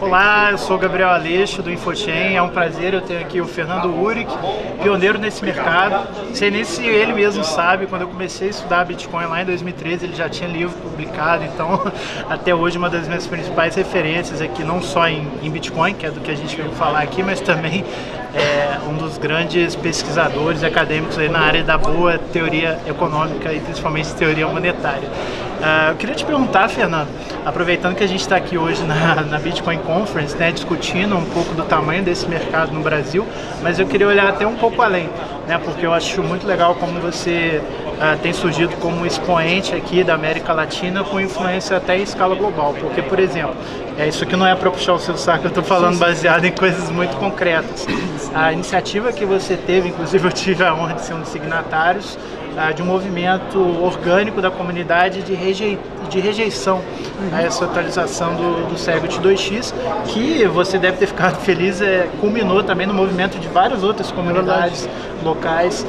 Olá, eu sou o Gabriel Aleixo do InfoChain, é um prazer, eu tenho aqui o Fernando Uric, pioneiro nesse mercado. Não sei nem se ele mesmo sabe, quando eu comecei a estudar Bitcoin lá em 2013, ele já tinha livro publicado, então até hoje uma das minhas principais referências aqui, não só em Bitcoin, que é do que a gente veio falar aqui, mas também é um dos grandes pesquisadores acadêmicos aí na área da boa teoria econômica e principalmente teoria monetária. Eu queria te perguntar, Fernando, aproveitando que a gente está aqui hoje na Bitcoin Conference, né, discutindo um pouco do tamanho desse mercado no Brasil, mas eu queria olhar até um pouco além, né, porque eu acho muito legal como você tem surgido como um expoente aqui da América Latina com influência até em escala global, porque, por exemplo, isso aqui não é para puxar o seu saco, eu estou falando baseado em coisas muito concretas. A iniciativa que você teve, inclusive eu tive a honra de ser um dos signatários, de um movimento orgânico da comunidade de rejeição a essa atualização do Segwit 2x, que você deve ter ficado feliz, culminou também no movimento de várias outras comunidades locais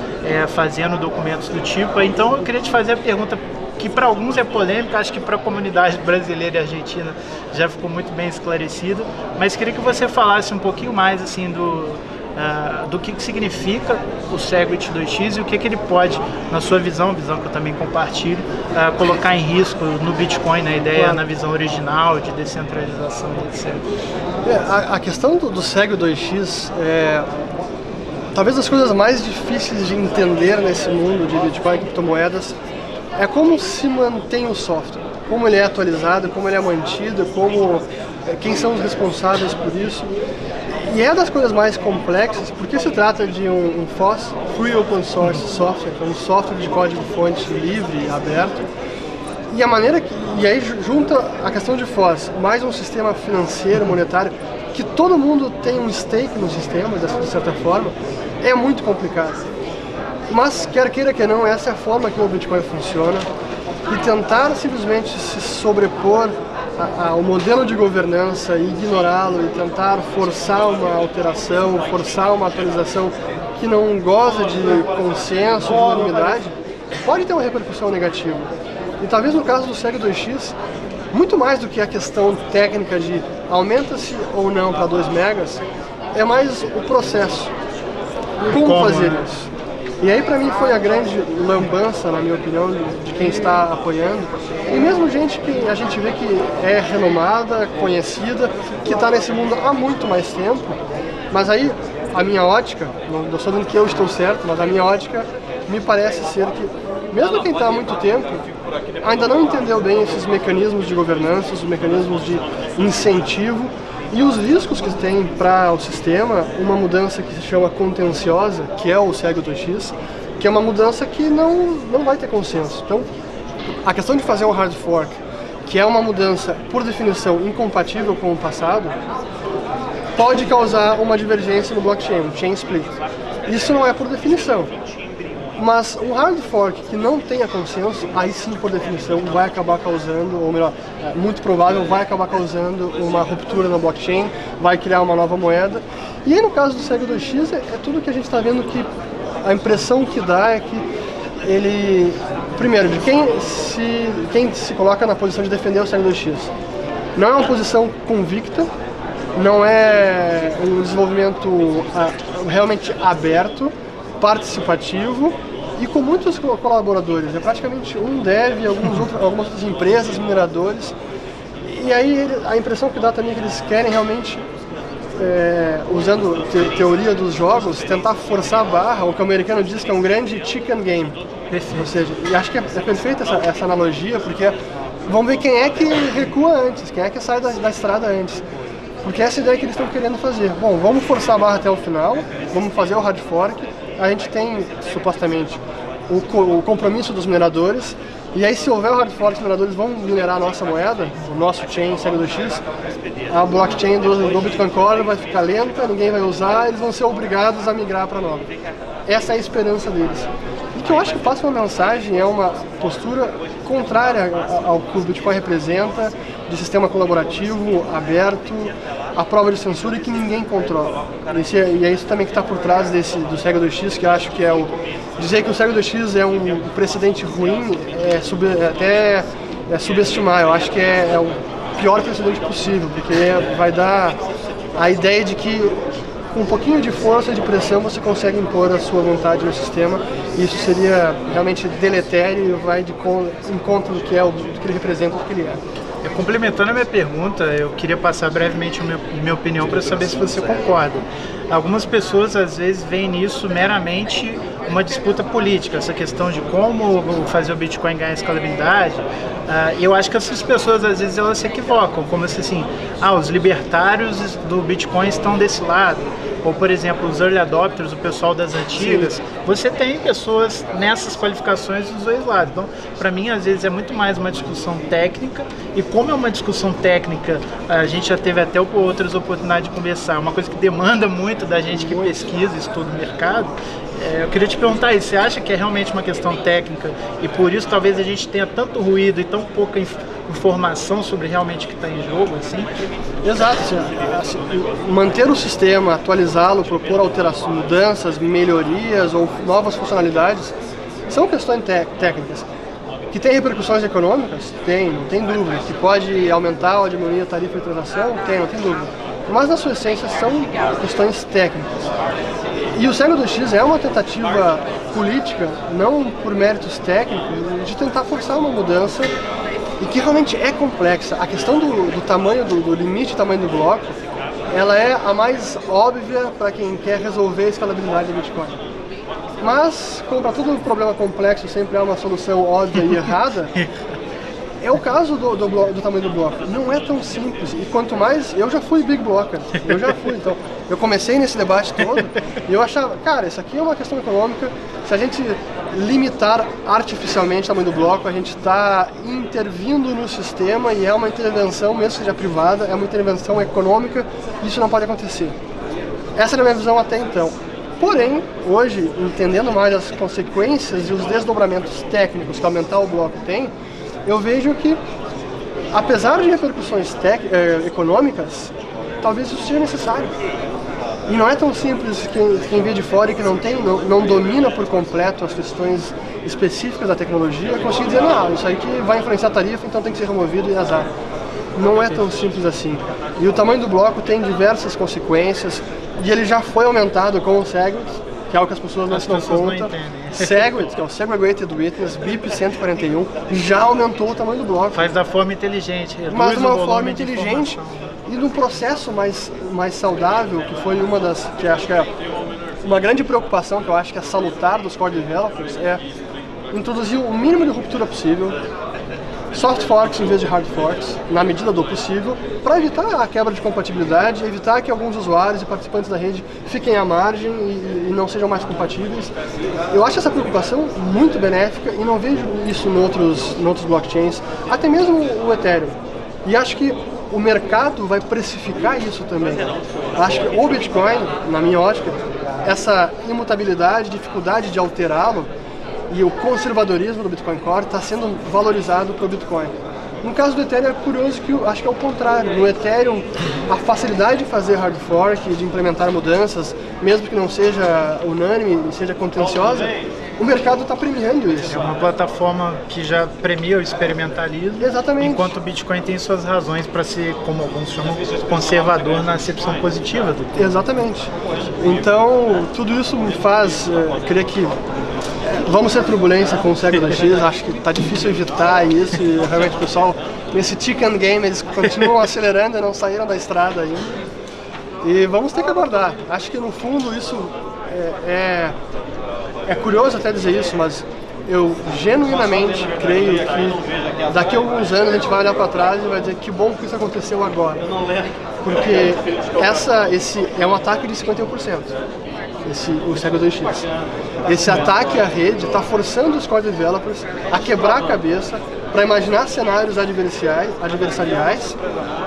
fazendo documentos do tipo. Então eu queria te fazer a pergunta que para alguns é polêmica, acho que para a comunidade brasileira e argentina já ficou muito bem esclarecido, mas queria que você falasse um pouquinho mais assim do que significa o Segwit 2x e o que ele pode, na sua visão que eu também compartilho, colocar em risco no Bitcoin, na ideia, na visão original de descentralização, etc. A questão do Segwit 2x é talvez das coisas mais difíceis de entender nesse mundo de Bitcoin e criptomoedas. É como se mantém o software, como ele é atualizado, como ele é mantido, quem são os responsáveis por isso. E é das coisas mais complexas, porque se trata de um FOSS, Free Open Source Software, que é um software de código-fonte livre, aberto. E aí junta a questão de FOSS, mais um sistema financeiro, monetário, que todo mundo tem um stake no sistema, de certa forma, é muito complicado. Mas, quer queira que não, essa é a forma que o Bitcoin funciona. E tentar simplesmente se sobrepor ao modelo de governança e ignorá-lo e tentar forçar uma alteração, forçar uma atualização que não goza de consenso, de unanimidade, pode ter uma repercussão negativa. E talvez no caso do Segwit 2x, muito mais do que a questão técnica de aumenta-se ou não para 2 megas, é mais o processo. Como fazer isso? E aí para mim foi a grande lambança, na minha opinião, de quem está apoiando. E mesmo gente que a gente vê que é renomada, conhecida, que está nesse mundo há muito mais tempo. Mas aí a minha ótica, não estou dizendo que eu estou certo, mas a minha ótica me parece ser que mesmo quem está há muito tempo ainda não entendeu bem esses mecanismos de governança, os mecanismos de incentivo e os riscos que tem para o sistema, uma mudança que se chama contenciosa, que é o Segwit 2x, que é uma mudança que não vai ter consenso. Então, a questão de fazer um hard fork, que é uma mudança, por definição, incompatível com o passado, pode causar uma divergência no blockchain, um chain split. Isso não é por definição. Mas um hard fork que não tenha consenso, aí sim, por definição, vai acabar causando, ou melhor, muito provável, vai acabar causando uma ruptura na blockchain, vai criar uma nova moeda. E aí no caso do Segwit 2x, é tudo que a gente está vendo que a impressão que dá é que ele, primeiro, de quem se coloca na posição de defender o Segwit 2x, não é uma posição convicta, não é um desenvolvimento realmente aberto, participativo e com muitos colaboradores. É praticamente um dev, algumas outras empresas, mineradores. E aí a impressão que dá também é que eles querem realmente, usando teoria dos jogos, tentar forçar a barra, o que o americano diz que é um grande chicken game. Ou seja, e acho que é perfeita essa analogia, porque vamos ver quem é que recua antes, quem é que sai da estrada antes. Porque essa é a ideia que eles estão querendo fazer. Bom, vamos forçar a barra até o final, vamos fazer o hard fork. A gente tem, supostamente, o compromisso dos mineradores, e aí se houver o hard fork, os mineradores vão minerar a nossa moeda, o nosso chain Segwit 2x, a blockchain do Bitcoin Core vai ficar lenta, ninguém vai usar, eles vão ser obrigados a migrar para nova. Essa é a esperança deles. O que eu acho que passa uma mensagem é uma postura contrária ao que o Bitcoin representa, de sistema colaborativo, aberto, a prova de censura e que ninguém controla. E é isso também que está por trás do Segwit 2x, que eu acho que é dizer que o Segwit 2x é um precedente ruim, até subestimar. Eu acho que pior precedente possível, porque vai dar a ideia de que com um pouquinho de força de pressão você consegue impor a sua vontade no sistema, e isso seria realmente deletério e vai de encontro do que ele representa, do que ele é. Complementando a minha pergunta, eu queria passar brevemente minha opinião para saber se você concorda. Algumas pessoas às vezes veem nisso meramente uma disputa política, essa questão de como fazer o Bitcoin ganhar escalabilidade. E eu acho que essas pessoas às vezes elas se equivocam, como se assim, os libertários do Bitcoin estão desse lado. Ou, por exemplo, os early adopters, o pessoal das antigas. Sim. Você tem pessoas nessas qualificações dos dois lados. Então, para mim, às vezes é muito mais uma discussão técnica, e como é uma discussão técnica, a gente já teve até outras oportunidades de conversar, uma coisa que demanda muito da gente que pesquisa, estuda o mercado. Eu queria te perguntar isso, você acha que é realmente uma questão técnica e por isso talvez a gente tenha tanto ruído e tão pouca informação sobre realmente o que está em jogo, assim? Exato, assim, manter o sistema, atualizá-lo, propor alterações, mudanças, melhorias ou novas funcionalidades são questões técnicas. Que tem repercussões econômicas? Tem, não tem dúvida. Que pode aumentar ou diminuir a tarifa de transação? Tem, não tem dúvida. Mas na sua essência são questões técnicas. E o Segwit 2x é uma tentativa política, não por méritos técnicos, de tentar forçar uma mudança e que realmente é complexa. A questão do tamanho, do limite de tamanho do bloco, ela é a mais óbvia para quem quer resolver a escalabilidade do Bitcoin. Mas, como para todo problema complexo sempre há uma solução óbvia e errada, é o caso do tamanho do bloco. Não é tão simples. E quanto mais... Eu já fui big blocker. Então, eu comecei nesse debate todo e eu achava, cara, isso aqui é uma questão econômica. Se a gente limitar artificialmente o tamanho do bloco, a gente está intervindo no sistema e é uma intervenção, mesmo que seja privada, é uma intervenção econômica e isso não pode acontecer. Essa era a minha visão até então. Porém, hoje, entendendo mais as consequências e os desdobramentos técnicos que aumentar o bloco tem, eu vejo que, apesar de repercussões econômicas, talvez isso seja necessário. E não é tão simples quem vê de fora e que não domina por completo as questões específicas da tecnologia, conseguir dizer, não, isso aí que vai influenciar a tarifa, então tem que ser removido e azar. Não é tão simples assim. E o tamanho do bloco tem diversas consequências, e ele já foi aumentado com o Segwit, que é algo que as pessoas não se dão conta. Segwit, que é o Segregated Witness, BIP 141, já aumentou o tamanho do bloco. Faz da forma inteligente, reduz mas de uma o forma inteligente e num processo mais saudável, que foi uma das, que acho que é uma grande preocupação, que eu acho que é salutar dos core developers, é introduzir o mínimo de ruptura possível, soft forks em vez de hard forks, na medida do possível, para evitar a quebra de compatibilidade, evitar que alguns usuários e participantes da rede fiquem à margem e não sejam mais compatíveis. Eu acho essa preocupação muito benéfica e não vejo isso em outros blockchains, até mesmo o Ethereum. E acho que o mercado vai precificar isso também. Acho que o Bitcoin, na minha ótica, essa imutabilidade, dificuldade de alterá-lo, e o conservadorismo do Bitcoin Core está sendo valorizado para o Bitcoin. No caso do Ethereum é curioso que acho que é o contrário. No Ethereum, a facilidade de fazer hard fork, de implementar mudanças, mesmo que não seja unânime e seja contenciosa, o mercado está premiando isso. É uma plataforma que já premia o experimentalismo. Exatamente. Enquanto o Bitcoin tem suas razões para ser, como alguns chamam, conservador na acepção positiva do termo. Exatamente. Então, tudo isso me faz crer que vamos ter turbulência com o Segwit 2x, acho que está difícil evitar isso, e realmente o pessoal, nesse chicken game, eles continuam acelerando e não saíram da estrada ainda. E vamos ter que aguardar. Acho que no fundo isso é curioso até dizer isso, mas eu genuinamente creio que daqui a alguns anos a gente vai olhar para trás e vai dizer que bom que isso aconteceu agora. Porque esse é um ataque de 51%. O Segwit 2x. Esse ataque à rede está forçando os core developers a quebrar a cabeça para imaginar cenários adversariais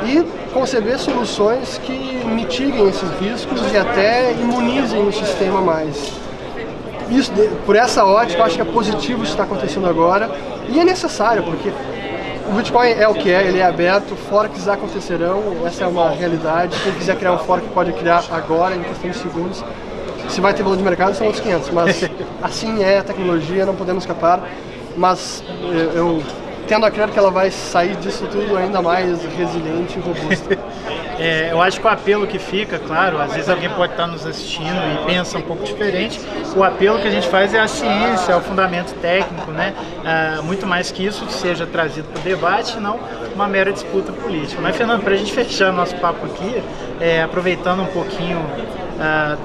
e conceber soluções que mitiguem esses riscos e até imunizem o sistema mais. Isso, por essa ótica, eu acho que é positivo isso que está acontecendo agora e é necessário, porque o Bitcoin é o que é, ele é aberto, forks acontecerão, essa é uma realidade. Quem quiser criar um fork pode criar agora, em questão de segundos. Se vai ter valor de mercado são outros 500, mas assim é a tecnologia, não podemos escapar. Mas eu tendo a crer que ela vai sair disso tudo ainda mais resiliente e robusta. Eu acho que o apelo que fica, claro, às vezes alguém pode estar nos assistindo e pensa um pouco diferente. O apelo que a gente faz é a ciência, é o fundamento técnico, né? Muito mais que isso seja trazido para o debate, não uma mera disputa política. Mas, Fernando, para a gente fechar nosso papo aqui, aproveitando um pouquinho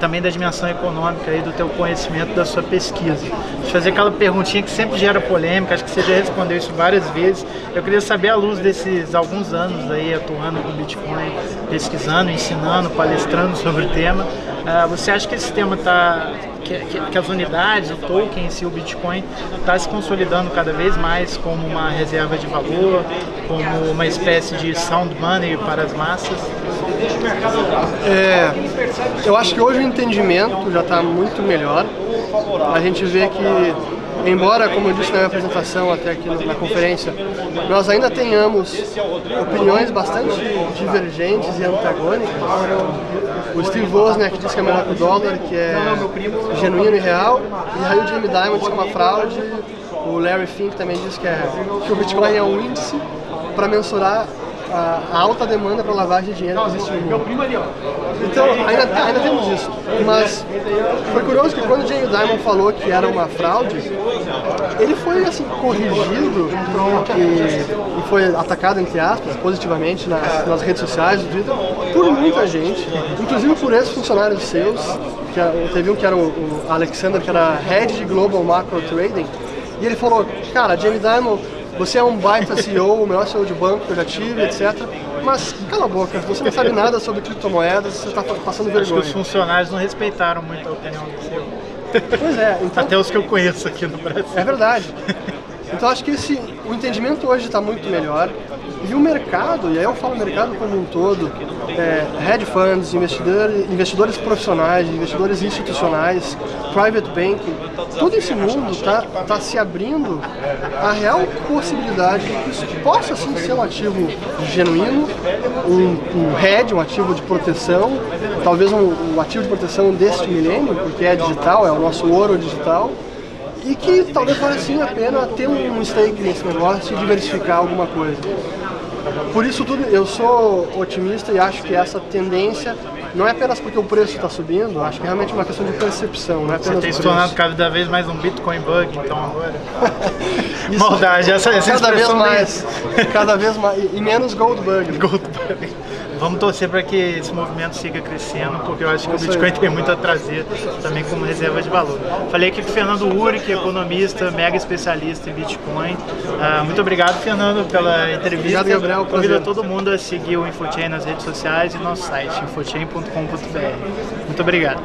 também da dimensão econômica aí do teu conhecimento, da sua pesquisa. Deixa eu fazer aquela perguntinha que sempre gera polêmica, acho que você já respondeu isso várias vezes. Eu queria saber, à luz desses alguns anos aí atuando com Bitcoin, pesquisando, ensinando, palestrando sobre o tema, você acha que esse tema que as unidades, o token em si, o Bitcoin, está se consolidando cada vez mais como uma reserva de valor, como uma espécie de sound money para as massas? Eu acho que hoje o entendimento já está muito melhor. A gente vê que, embora, como eu disse na minha apresentação até aqui na conferência, nós ainda tenhamos opiniões bastante divergentes e antagônicas. O Steve Wozniak diz que é melhor que o dólar, que é genuíno e real, e aí o Jamie Dimon diz que é uma fraude. O Larry Fink também diz que o Bitcoin é um índice para mensurar a alta demanda para lavagem de dinheiro que existe no mundo. Então, ainda temos isso. Mas foi curioso que quando o Jamie Dimon falou que era uma fraude, ele foi assim, corrigido e foi atacado, entre aspas, positivamente nas redes sociais, no Twitter, por muita gente, inclusive por ex-funcionários seus. Teve um que era o Alexander, que era Head de Global Macro Trading, e ele falou, cara, Jamie Dimon, você é um baita CEO, o melhor CEO de banco que eu já tive, etc. Mas cala a boca, você não sabe nada sobre criptomoedas, você está passando vergonha. Acho que os funcionários não respeitaram muito a opinião do CEO. Pois é. Então, até os que eu conheço aqui no Brasil. É verdade. Então acho que o entendimento hoje está muito melhor. E o mercado, e aí eu falo mercado como um todo, hedge funds, investidores profissionais, investidores institucionais, private banking, todo esse mundo está se abrindo a real possibilidade de que isso possa sim ser um ativo genuíno, um hedge, um ativo de proteção, talvez um ativo de proteção deste milênio, porque é digital, é o nosso ouro digital, e que talvez valha sim a pena ter um stake nesse negócio e diversificar alguma coisa. Por isso tudo, eu sou otimista e acho que essa tendência não é apenas porque o preço está subindo, acho que é realmente uma questão de percepção, não é apenas. Você tem se tornado cada vez mais um Bitcoin bug, então agora. Maldade, essa cada vez mais e menos gold bug. Gold bug. Vamos torcer para que esse movimento siga crescendo, porque eu acho que o Bitcoin tem muito a trazer também como reserva de valor. Falei aqui com o Fernando Uhrig, economista, mega especialista em Bitcoin. Muito obrigado, Fernando, pela entrevista. Obrigado, Gabriel. Convido todo mundo a seguir o InfoChain nas redes sociais e nosso site, infochain.com.br. Muito obrigado.